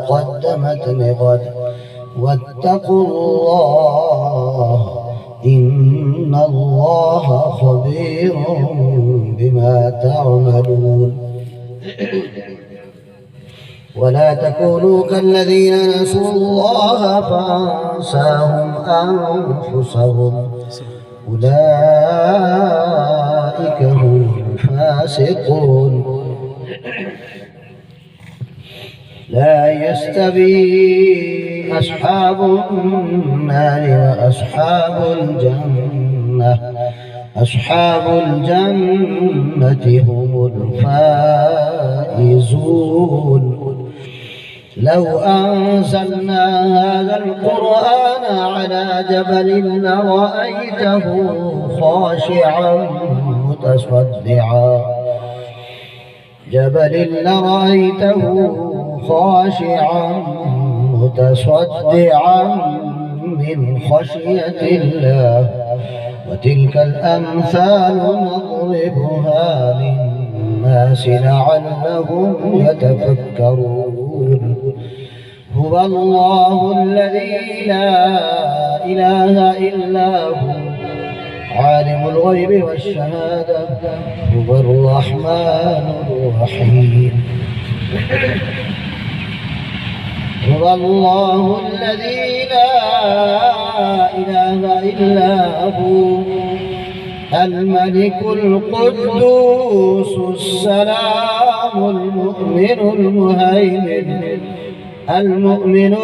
قدمت لغد واتقوا الله إن الله خبير بما تعملون. ولا تكونوا كالذين نسوا الله فأنساهم أنفسهم أولئك هم الفاسقون. لا يستوي أصحاب النار وأصحاب الجنة أصحاب الجنة هم الفائزون. لو أنزلنا هذا القرآن على جبل لرأيته خاشعا متصدعا من خشية الله. وتلك الأمثال نضربها للناس لعلهم يتفكرون. هو الله الذي لا إله إلا هو عالم الغيب والشهادة هو الرحمن الرحيم. هو الله الذي لا إله إلا هو الملك القدوس السلام المؤمن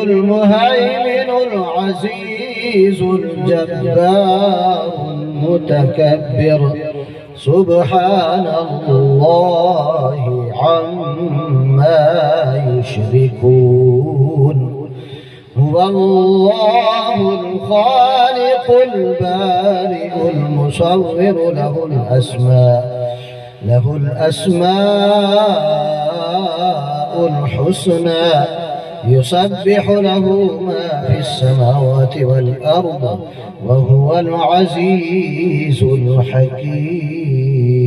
المهيمن العزيز الجبار المتكبر سبحان الله عما يشركون. هو الله الخالق البارئ المصور له الأسماء الحسنى يسبح له ما في السماوات والأرض وهو العزيز الحكيم.